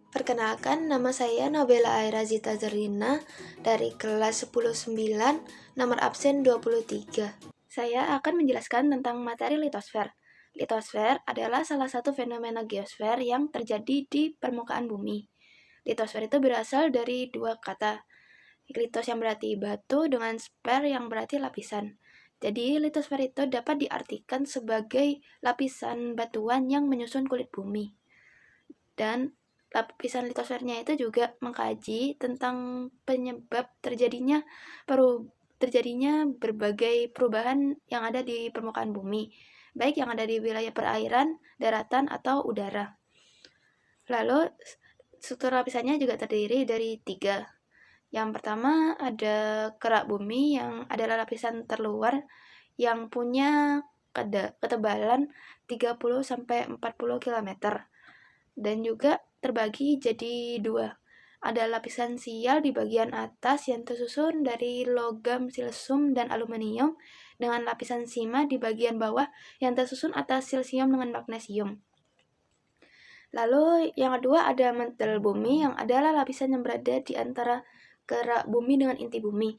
Perkenalkan, nama saya Nabila Aira Zita Zerlina dari kelas 10-9, nomor absen 23. Saya akan menjelaskan tentang materi litosfer. Litosfer adalah salah satu fenomena geosfer yang terjadi di permukaan bumi. Litosfer itu berasal dari dua kata. Litos yang berarti batu dengan sfer yang berarti lapisan. Jadi, litosfer itu dapat diartikan sebagai lapisan batuan yang menyusun kulit bumi. Dan lapisan litosfernya itu juga mengkaji tentang penyebab terjadinya berbagai perubahan yang ada di permukaan bumi, baik yang ada di wilayah perairan, daratan, atau udara. Lalu, struktur lapisannya juga terdiri dari 3. Yang pertama ada kerak bumi yang adalah lapisan terluar yang punya ketebalan 30-40 km. Dan juga terbagi jadi 2. Ada lapisan sial di bagian atas yang tersusun dari logam silsium dan aluminium dengan lapisan sima di bagian bawah yang tersusun atas silsium dengan magnesium. Lalu yang kedua ada mantel bumi yang adalah lapisan yang berada di antara kerak bumi dengan inti bumi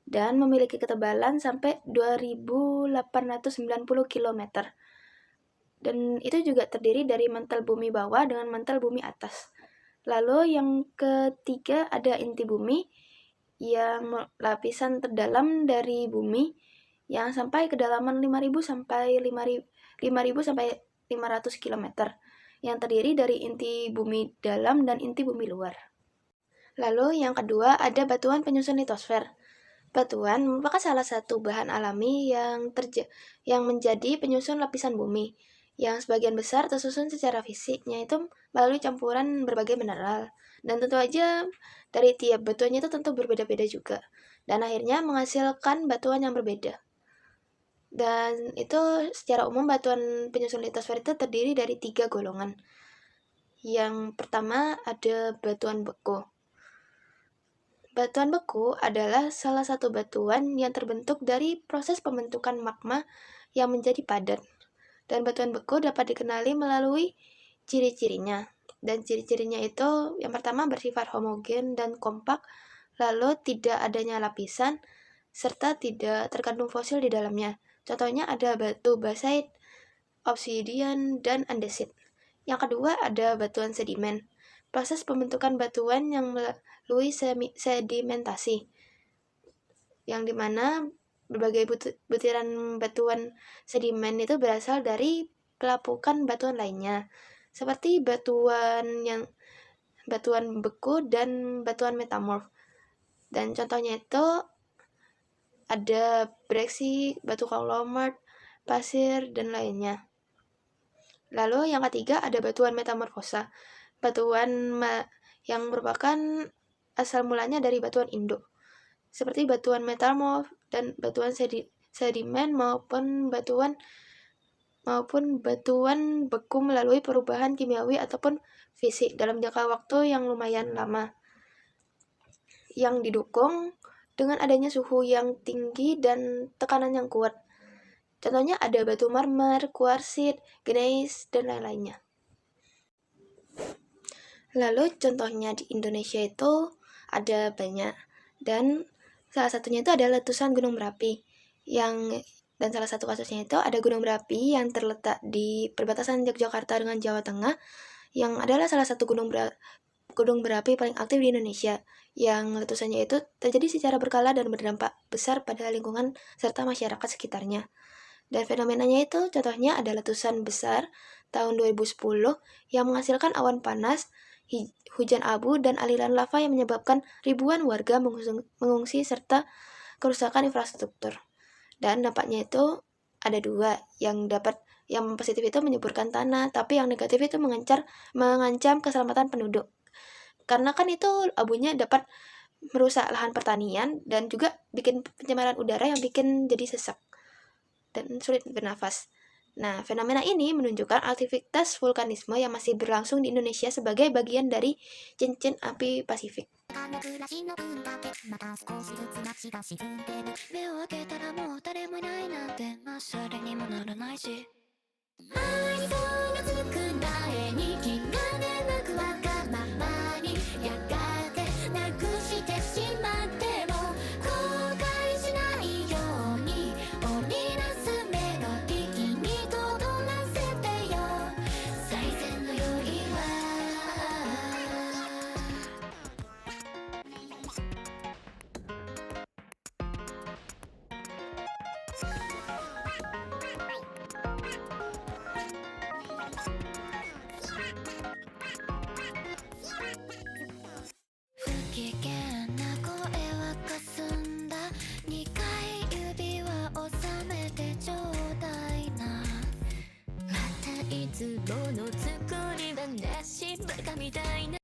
dan memiliki ketebalan sampai 2890 km. Dan itu juga terdiri dari mantel bumi bawah dengan mantel bumi atas. Lalu yang ketiga ada inti bumi yang lapisan terdalam dari bumi yang sampai kedalaman 5000 sampai 500 km yang terdiri dari inti bumi dalam dan inti bumi luar. Lalu yang kedua ada batuan penyusun litosfer. Batuan merupakan salah satu bahan alami yang menjadi penyusun lapisan bumi, yang sebagian besar tersusun secara fisiknya itu melalui campuran berbagai mineral. Dan tentu aja dari tiap batuannya itu tentu berbeda-beda juga. Dan akhirnya menghasilkan batuan yang berbeda. Dan itu secara umum batuan penyusun litosfer itu terdiri dari 3 golongan. Yang pertama ada batuan beku. Batuan beku adalah salah satu batuan yang terbentuk dari proses pembentukan magma yang menjadi padat. Dan batuan beku dapat dikenali melalui ciri-cirinya. Dan ciri-cirinya itu yang pertama bersifat homogen dan kompak, lalu tidak adanya lapisan, serta tidak terkandung fosil di dalamnya. Contohnya ada batu basalt, obsidian, dan andesit. Yang kedua ada batuan sedimen. Proses pembentukan batuan yang melalui sedimentasi, yang dimana berbagai butiran batuan sedimen itu berasal dari pelapukan batuan lainnya, seperti batuan beku dan batuan metamorf. Dan contohnya itu ada breksi, batu konglomerat, pasir, dan lainnya. Lalu yang ketiga ada batuan metamorfosa. Batuan yang merupakan asal mulanya dari batuan Indo, seperti batuan metamorf dan batuan sedimen maupun batuan beku melalui perubahan kimiawi ataupun fisik dalam jangka waktu yang lumayan lama, yang didukung dengan adanya suhu yang tinggi dan tekanan yang kuat. Contohnya ada batu marmer, kuarsit, gneis, dan lain-lainnya. Lalu contohnya di Indonesia itu ada banyak, dan salah satunya itu adalah letusan gunung berapi. Dan salah satu kasusnya itu ada gunung berapi yang terletak di perbatasan Yogyakarta dengan Jawa Tengah, yang adalah salah satu gunung berapi paling aktif di Indonesia, yang letusannya itu terjadi secara berkala dan berdampak besar pada lingkungan serta masyarakat sekitarnya. Dan fenomenanya itu contohnya ada letusan besar tahun 2010 yang menghasilkan awan panas, hujan abu, dan aliran lava yang menyebabkan ribuan warga mengungsi serta kerusakan infrastruktur. Dan dampaknya itu ada 2, yang positif itu menyuburkan tanah, tapi yang negatif itu mengancam keselamatan penduduk. Karena kan itu abunya dapat merusak lahan pertanian dan juga bikin pencemaran udara yang bikin jadi sesak dan sulit bernafas. Nah, fenomena ini menunjukkan aktivitas vulkanisme yang masih berlangsung di Indonesia sebagai bagian dari cincin api Pasifik.